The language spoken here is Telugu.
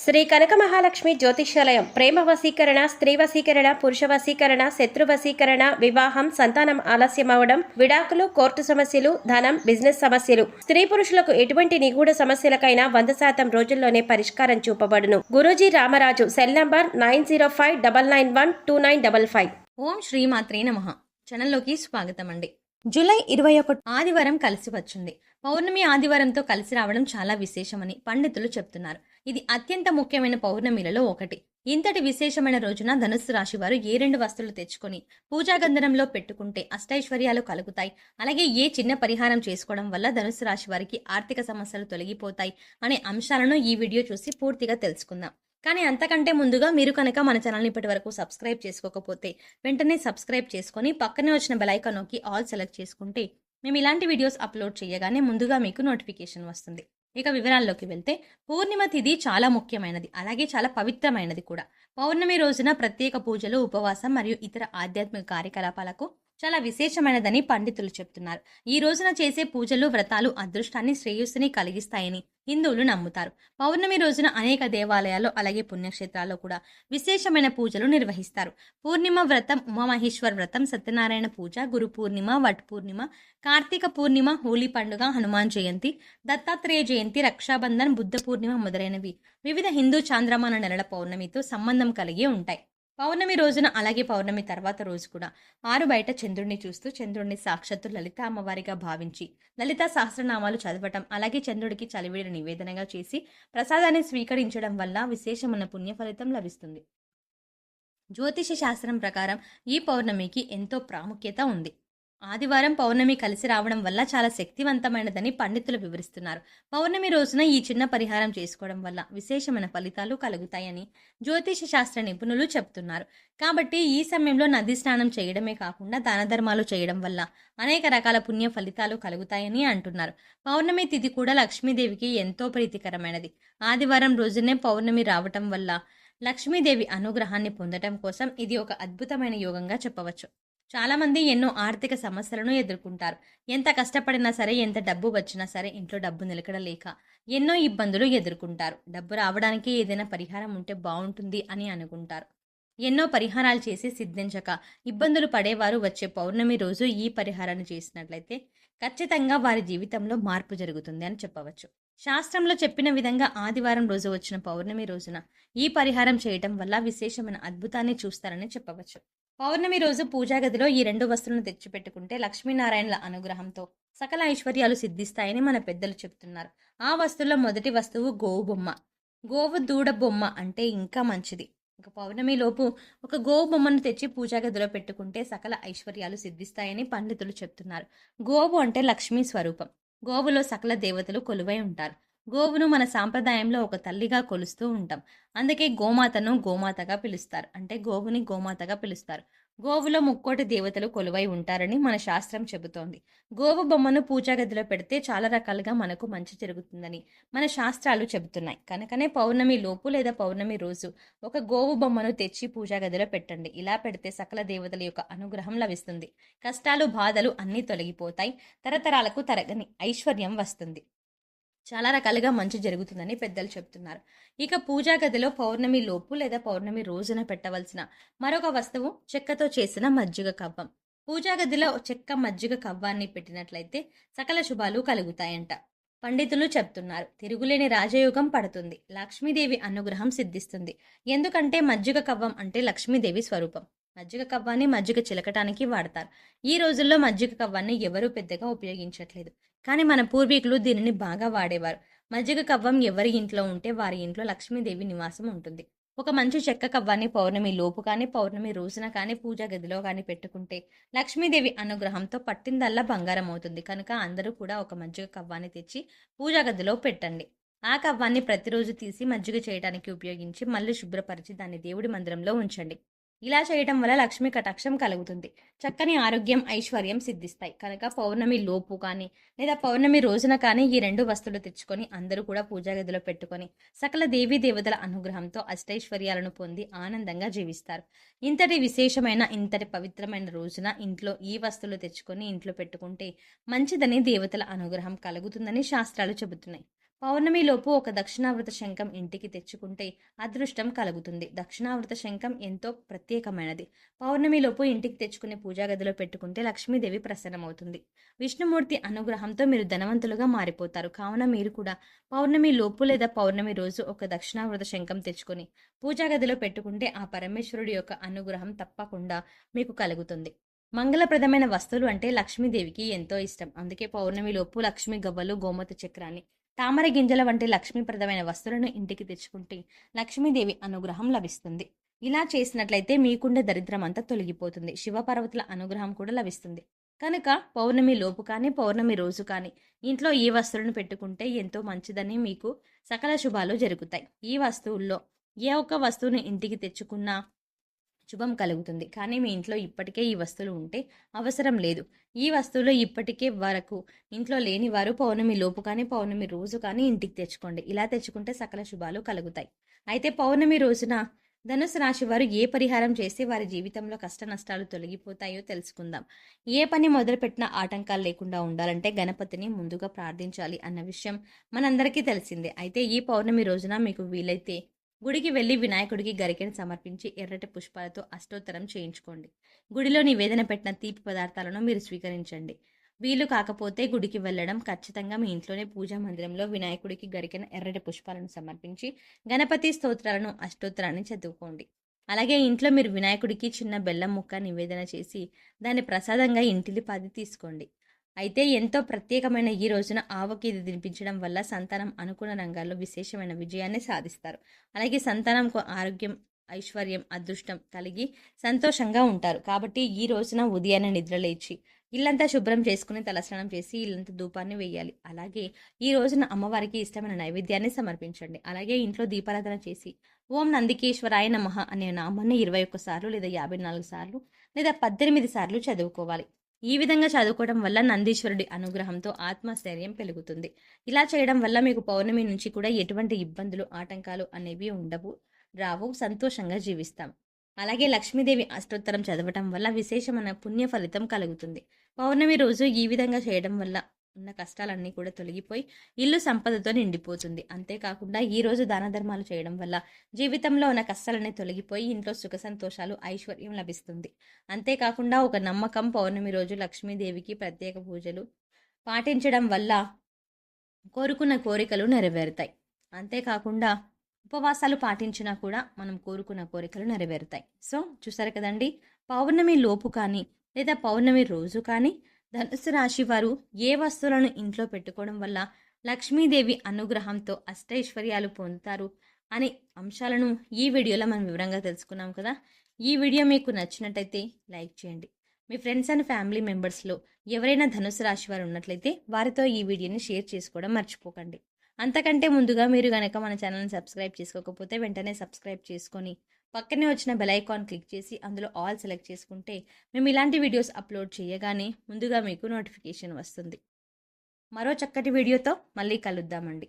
శ్రీ కనక మహాలక్ష్మి జ్యోతిష్యాలయం ప్రేమ వశీకరణ, స్త్రీ వశీకరణ, పురుష వశీకరణ, శత్రు వశీకరణ, వివాహం, సంతానం ఆలస్యం అవడం, విడాకులు, కోర్టు సమస్యలు, ధనం, బిజినెస్ సమస్యలు, స్త్రీ పురుషులకు ఎటువంటి నిగూఢ సమస్యలకైనా 100% రోజుల్లోనే పరిష్కారం చూపబడును. గురూజీ రామరాజు. Cell number 9059912955. ఓం శ్రీమాత్రే నమః. ఛానల్లోకి స్వాగతం అండి. జూలై 21 ఆదివారం కలిసి వచ్చింది. పౌర్ణమి ఆదివారంతో కలిసి రావడం చాలా విశేషమని పండితులు చెప్తున్నారు. ఇది అత్యంత ముఖ్యమైన పౌర్ణమిలలో ఒకటి. ఇంతటి విశేషమైన రోజున ధనుస్సు రాశి వారు ఏ 2 వస్తువులు తెచ్చుకొని పూజా గంధనంలో పెట్టుకుంటే అష్టైశ్వర్యాలు కలుగుతాయి, అలాగే ఏ చిన్న పరిహారం చేసుకోవడం వల్ల ధనుస్సు రాశి వారికి ఆర్థిక సమస్యలు తొలగిపోతాయి అనే అంశాలను ఈ వీడియో చూసి పూర్తిగా తెలుసుకుందాం. కానీ అంతకంటే ముందుగా మీరు కనుక మన ఛానల్ని ఇప్పటి వరకు సబ్స్క్రైబ్ చేసుకోకపోతే వెంటనే సబ్స్క్రైబ్ చేసుకొని పక్కనే వచ్చిన బెల్ ఐకాన్ నొక్కి ఆల్ సెలెక్ట్ చేసుకుంటే మేము ఇలాంటి వీడియోస్ అప్లోడ్ చేయగానే ముందుగా మీకు నోటిఫికేషన్ వస్తుంది. ఇక వివరాల్లోకి వెళ్తే, పూర్ణిమ తిథి చాలా ముఖ్యమైనది, అలాగే చాలా పవిత్రమైనది కూడా. పౌర్ణమి రోజున ప్రత్యేక పూజలు, ఉపవాసం మరియు ఇతర ఆధ్యాత్మిక కార్యకలాపాలకు చాలా విశేషమైనదని పండితులు చెప్తున్నారు. ఈ రోజున చేసే పూజలు, వ్రతాలు అదృష్టాన్ని, శ్రేయస్సుని కలిగిస్తాయని హిందువులు నమ్ముతారు. పౌర్ణమి రోజున అనేక దేవాలయాల్లో అలాగే పుణ్యక్షేత్రాల్లో కూడా విశేషమైన పూజలు నిర్వహిస్తారు. పూర్ణిమ వ్రతం, ఉమామహేశ్వర వ్రతం, సత్యనారాయణ పూజ, గురు పూర్ణిమ, వట్ పూర్ణిమ, కార్తీక పూర్ణిమ, హోలీ పండుగ, హనుమాన్ జయంతి, దత్తాత్రేయ జయంతి, రక్షాబంధన్, బుద్ధ పూర్ణిమ మొదలైనవి వివిధ హిందూ చాంద్రమాన నెలల పౌర్ణమితో సంబంధం కలిగి ఉంటాయి. పౌర్ణమి రోజున అలాగే పౌర్ణమి తర్వాత రోజు కూడా ఆరు బయట చంద్రుడిని చూస్తూ చంద్రుడిని సాక్షాత్తు లలిత అమ్మవారిగా భావించి లలిత సహస్రనామాలు చదవటం, అలాగే చంద్రుడికి చలివేడి నివేదనగా చేసి ప్రసాదాన్ని స్వీకరించడం వల్ల విశేషమైన పుణ్య ఫలితం లభిస్తుంది. జ్యోతిష శాస్త్రం ప్రకారం ఈ పౌర్ణమికి ఎంతో ప్రాముఖ్యత ఉంది. ఆదివారం పౌర్ణమి కలిసి రావడం వల్ల చాలా శక్తివంతమైనదని పండితులు వివరిస్తున్నారు. పౌర్ణమి రోజున ఈ చిన్న పరిహారం చేసుకోవడం వల్ల విశేషమైన ఫలితాలు కలుగుతాయని జ్యోతిష శాస్త్ర నిపుణులు చెప్తున్నారు. కాబట్టి ఈ సమయంలో నది స్నానం చేయడమే కాకుండా దాన ధర్మాలు చేయడం వల్ల అనేక రకాల పుణ్య ఫలితాలు కలుగుతాయని అంటున్నారు. పౌర్ణమి తిథి కూడా లక్ష్మీదేవికి ఎంతో ప్రీతికరమైనది. ఆదివారం రోజునే పౌర్ణమి రావటం వల్ల లక్ష్మీదేవి అనుగ్రహాన్ని పొందటం కోసం ఇది ఒక అద్భుతమైన యోగంగా చెప్పవచ్చు. చాలా మంది ఎన్నో ఆర్థిక సమస్యలను ఎదుర్కొంటారు. ఎంత కష్టపడినా సరే, ఎంత డబ్బు వచ్చినా సరే ఇంట్లో డబ్బు నిలకడలేక ఎన్నో ఇబ్బందులు ఎదుర్కొంటారు. డబ్బు రావడానికి ఏదైనా పరిహారం ఉంటే బాగుంటుంది అని అనుకుంటారు. ఎన్నో పరిహారాలు చేసి సిద్ధించక ఇబ్బందులు పడేవారు వచ్చే పౌర్ణమి రోజు ఈ పరిహారాన్ని చేసినట్లయితే ఖచ్చితంగా వారి జీవితంలో మార్పు జరుగుతుంది అని చెప్పవచ్చు. శాస్త్రంలో చెప్పిన విధంగా ఆదివారం రోజు వచ్చిన పౌర్ణమి రోజున ఈ పరిహారం చేయటం వల్ల విశేషమైన అద్భుతాన్ని చూస్తారని చెప్పవచ్చు. పౌర్ణమి రోజు పూజా గదిలో ఈ 2 వస్తువులను తెచ్చిపెట్టుకుంటే లక్ష్మీనారాయణల అనుగ్రహంతో సకల ఐశ్వర్యాలు సిద్ధిస్తాయని మన పెద్దలు చెప్తున్నారు. ఆ వస్తువుల్లో మొదటి వస్తువు గోవు బొమ్మ. గోవు దూడ బొమ్మ అంటే ఇంకా మంచిది. ఒక పౌర్ణమి లోపు ఒక గోవు బొమ్మను తెచ్చి పూజా గదిలో పెట్టుకుంటే సకల ఐశ్వర్యాలు సిద్ధిస్తాయని పండితులు చెప్తున్నారు. గోవు అంటే లక్ష్మీ స్వరూపం. గోవులో సకల దేవతలు కొలువై ఉంటారు. గోవును మన సాంప్రదాయంలో ఒక తల్లిగా కొలుస్తూ ఉంటాం. అందుకే గోమాతను గోమాతగా పిలుస్తారు, అంటే గోవుని గోమాతగా పిలుస్తారు. గోవులో ముక్కోటి దేవతలు కొలువై ఉంటారని మన శాస్త్రం చెబుతోంది. గోవు బొమ్మను పూజా గదిలో పెడితే చాలా రకాలుగా మనకు మంచి జరుగుతుందని మన శాస్త్రాలు చెబుతున్నాయి. కనుకనే పౌర్ణమి లోపు లేదా పౌర్ణమి రోజు ఒక గోవు బొమ్మను తెచ్చి పూజా గదిలో పెట్టండి. ఇలా పెడితే సకల దేవతల యొక్క అనుగ్రహం లభిస్తుంది. కష్టాలు, బాధలు అన్నీ తొలగిపోతాయి. తరతరాలకు తరగని ఐశ్వర్యం వస్తుంది. చాలా రకాలుగా మంచి జరుగుతుందని పెద్దలు చెప్తున్నారు. ఇక పూజా గదిలో పౌర్ణమి లోపు లేదా పౌర్ణమి రోజున పెట్టవలసిన మరొక వస్తువు చెక్కతో చేసిన మజ్జిగ కవ్వం. పూజా గదిలో చెక్క మజ్జిగ కవ్వాన్ని పెట్టినట్లయితే సకల శుభాలు కలుగుతాయంట. పండితులు చెప్తున్నారు, తిరుగులేని రాజయోగం పడుతుంది, లక్ష్మీదేవి అనుగ్రహం సిద్ధిస్తుంది. ఎందుకంటే మజ్జిగ కవ్వం అంటే లక్ష్మీదేవి స్వరూపం. మజ్జిగ కవ్వాన్ని మజ్జిగ చిలకటానికి వాడతారు. ఈ రోజుల్లో మజ్జిగ కవ్వాన్ని ఎవరూ పెద్దగా ఉపయోగించట్లేదు, కానీ మన పూర్వీకులు దీనిని బాగా వాడేవారు. మజ్జిగ కవ్వం ఎవరి ఇంట్లో ఉంటే వారి ఇంట్లో లక్ష్మీదేవి నివాసం ఉంటుంది. ఒక మంచి చెక్క కవ్వాన్ని పౌర్ణమి లోపు కానీ పౌర్ణమి రోజున కానీ పూజా గదిలో కానీ పెట్టుకుంటే లక్ష్మీదేవి అనుగ్రహంతో పట్టిందల్లా బంగారం అవుతుంది. కనుక అందరూ కూడా ఒక మజ్జిగ కవ్వాన్ని తెచ్చి పూజా గదిలో పెట్టండి. ఆ కవ్వాన్ని ప్రతిరోజు తీసి మజ్జిగ చేయడానికి ఉపయోగించి మళ్ళీ శుభ్రపరిచి దాన్ని దేవుడి మందిరంలో ఉంచండి. ఇలా చేయటం వల్ల లక్ష్మీ కటాక్షం కలుగుతుంది. చక్కని ఆరోగ్యం, ఐశ్వర్యం సిద్ధిస్తాయి. కనుక పౌర్ణమి లోపు కానీ లేదా పౌర్ణమి రోజున కానీ ఈ 2 వస్తువులు తెచ్చుకొని అందరూ కూడా పూజా గదిలో పెట్టుకొని సకల దేవీ దేవతల అనుగ్రహంతో అష్టైశ్వర్యాలను పొంది ఆనందంగా జీవిస్తారు. ఇంతటి విశేషమైన, ఇంతటి పవిత్రమైన రోజున ఇంట్లో ఈ వస్తువులు తెచ్చుకొని ఇంట్లో పెట్టుకుంటే మంచిదని, దేవతల అనుగ్రహం కలుగుతుందని శాస్త్రాలు చెబుతున్నాయి. పౌర్ణమిలోపు ఒక దక్షిణావృత శంఖం ఇంటికి తెచ్చుకుంటే అదృష్టం కలుగుతుంది. దక్షిణావృత శంఖం ఎంతో ప్రత్యేకమైనది. పౌర్ణమిలోపు ఇంటికి తెచ్చుకునే పూజా గదిలో పెట్టుకుంటే లక్ష్మీదేవి ప్రసన్నమవుతుంది. విష్ణుమూర్తి అనుగ్రహంతో మీరు ధనవంతులుగా మారిపోతారు. కావున మీరు కూడా పౌర్ణమి లోపు లేదా పౌర్ణమి రోజు ఒక దక్షిణావృత శంఖం తెచ్చుకొని పూజా గదిలో పెట్టుకుంటే ఆ పరమేశ్వరుడి యొక్క అనుగ్రహం తప్పకుండా మీకు కలుగుతుంది. మంగళప్రదమైన వస్తువులు అంటే లక్ష్మీదేవికి ఎంతో ఇష్టం. అందుకే పౌర్ణమిలోపు లక్ష్మీ గవ్వలు, గోమతి చక్రాన్ని, తామర గింజల వంటి లక్ష్మీప్రదమైన వస్తువులను ఇంటికి తెచ్చుకుంటే లక్ష్మీదేవి అనుగ్రహం లభిస్తుంది. ఇలా చేసినట్లయితే మీకుండే దరిద్రం అంతా తొలగిపోతుంది. శివపార్వతుల అనుగ్రహం కూడా లభిస్తుంది. కనుక పౌర్ణమి లోపు కానీ పౌర్ణమి రోజు కానీ ఇంట్లో ఈ వస్తువులను పెట్టుకుంటే ఎంతో మంచిదని, మీకు సకల శుభాలు జరుగుతాయి. ఈ వస్తువుల్లో ఏ ఒక్క వస్తువుని ఇంటికి తెచ్చుకున్నా శుభం కలుగుతుంది. కానీ మీ ఇంట్లో ఇప్పటికే ఈ వస్తువులు ఉంటే అవసరం లేదు. ఈ వస్తువులు ఇప్పటికే వరకు ఇంట్లో లేని వారు పౌర్ణమి లోపు కానీ పౌర్ణమి రోజు కానీ ఇంటికి తెచ్చుకోండి. ఇలా తెచ్చుకుంటే సకల శుభాలు కలుగుతాయి. అయితే పౌర్ణమి రోజున ధనుసు రాశి వారు ఏ పరిహారం చేస్తే వారి జీవితంలో కష్ట నష్టాలు తొలగిపోతాయో తెలుసుకుందాం. ఏ పని మొదలుపెట్టినా ఆటంకాలు లేకుండా ఉండాలంటే గణపతిని ముందుగా ప్రార్థించాలి అన్న విషయం మనందరికీ తెలిసిందే. అయితే ఈ పౌర్ణమి రోజున మీకు వీలైతే గుడికి వెళ్లి వినాయకుడికి గరికెను సమర్పించి ఎర్రటి పుష్పాలతో అష్టోత్తరం చేయించుకోండి. గుడిలో నివేదన పెట్టిన తీపి పదార్థాలను మీరు స్వీకరించండి. వీలు కాకపోతే గుడికి వెళ్ళడం ఖచ్చితంగా మీ ఇంట్లోనే పూజా మందిరంలో వినాయకుడికి గరికెన ఎర్రటి పుష్పాలను సమర్పించి గణపతి స్తోత్రాలను, అష్టోత్తరాన్ని చదువుకోండి. అలాగే ఇంట్లో మీరు వినాయకుడికి చిన్న బెల్లం ముక్క నివేదన చేసి దాన్ని ప్రసాదంగా ఇంటిల్లిపాది తీసుకోండి. అయితే ఎంతో ప్రత్యేకమైన ఈ రోజున ఆవుకి ఇది తినిపించడం వల్ల సంతానం అనుకున్న రంగాల్లో విశేషమైన విజయాన్ని సాధిస్తారు. అలాగే సంతానంకు ఆరోగ్యం, ఐశ్వర్యం, అదృష్టం కలిగి సంతోషంగా ఉంటారు. కాబట్టి ఈ రోజున ఉదయాన్నే నిద్రలేచి ఇల్లంతా శుభ్రం చేసుకుని తలస్నానం చేసి ఇల్లంతా ధూపాన్ని వేయాలి. అలాగే ఈ రోజున అమ్మవారికి ఇష్టమైన నైవేద్యాన్ని సమర్పించండి. అలాగే ఇంట్లో దీపారాధన చేసి ఓం నందికేశ్వరాయ నమః అనే నామాన్ని 21 సార్లు లేదా 54 సార్లు లేదా 18 సార్లు చదువుకోవాలి. ఈ విధంగా చదువుకోవడం వల్ల నందీశ్వరుడి అనుగ్రహంతో ఆత్మస్థైర్యం పెరుగుతుంది. ఇలా చేయడం వల్ల మీకు పౌర్ణమి నుంచి కూడా ఎటువంటి ఇబ్బందులు, ఆటంకాలు అనేవి రావు, సంతోషంగా జీవిస్తాం. అలాగే లక్ష్మీదేవి అష్టోత్తరం చదవటం వల్ల విశేషమైన పుణ్య ఫలితం కలుగుతుంది. పౌర్ణమి రోజు ఈ విధంగా చేయడం వల్ల ఉన్న కష్టాలన్నీ కూడా తొలగిపోయి ఇల్లు సంపదతో నిండిపోతుంది. అంతేకాకుండా ఈ రోజు దాన ధర్మాలు చేయడం వల్ల జీవితంలో ఉన్న కష్టాలన్నీ తొలగిపోయి ఇంట్లో సుఖ సంతోషాలు, ఐశ్వర్యం లభిస్తుంది. అంతేకాకుండా ఒక నమ్మకం, పౌర్ణమి రోజు లక్ష్మీదేవికి ప్రత్యేక పూజలు పాటించడం వల్ల కోరుకున్న కోరికలు నెరవేరుతాయి. అంతేకాకుండా ఉపవాసాలు పాటించినా కూడా మనం కోరుకున్న కోరికలు నెరవేరుతాయి. సో చూసారు కదండి, పౌర్ణమి లోపు కానీ లేదా పౌర్ణమి రోజు కానీ ధనుసు రాశి వారు ఏ వస్తువులను ఇంట్లో పెట్టుకోవడం వల్ల లక్ష్మీదేవి అనుగ్రహంతో అష్టైశ్వర్యాలు పొందుతారు అనే అంశాలను ఈ వీడియోలో మనం వివరంగా తెలుసుకున్నాం కదా. ఈ వీడియో మీకు నచ్చినట్టయితే లైక్ చేయండి. మీ ఫ్రెండ్స్ అండ్ ఫ్యామిలీ మెంబర్స్లో ఎవరైనా ధనుసు రాశి వారు ఉన్నట్లయితే వారితో ఈ వీడియోని షేర్ చేసుకోవడం మర్చిపోకండి. అంతకంటే ముందుగా మీరు కనుక మన ఛానల్ని సబ్స్క్రైబ్ చేసుకోకపోతే వెంటనే సబ్స్క్రైబ్ చేసుకొని పక్కనే వచ్చిన బెల్ ఐకాన్ క్లిక్ చేసి అందులో ఆల్ సెలెక్ట్ చేసుకుంటే మేము ఇలాంటి వీడియోస్ అప్లోడ్ చేయగానే ముందుగా మీకు నోటిఫికేషన్ వస్తుంది. మరో చక్కటి వీడియోతో మళ్ళీ కలుద్దామండి.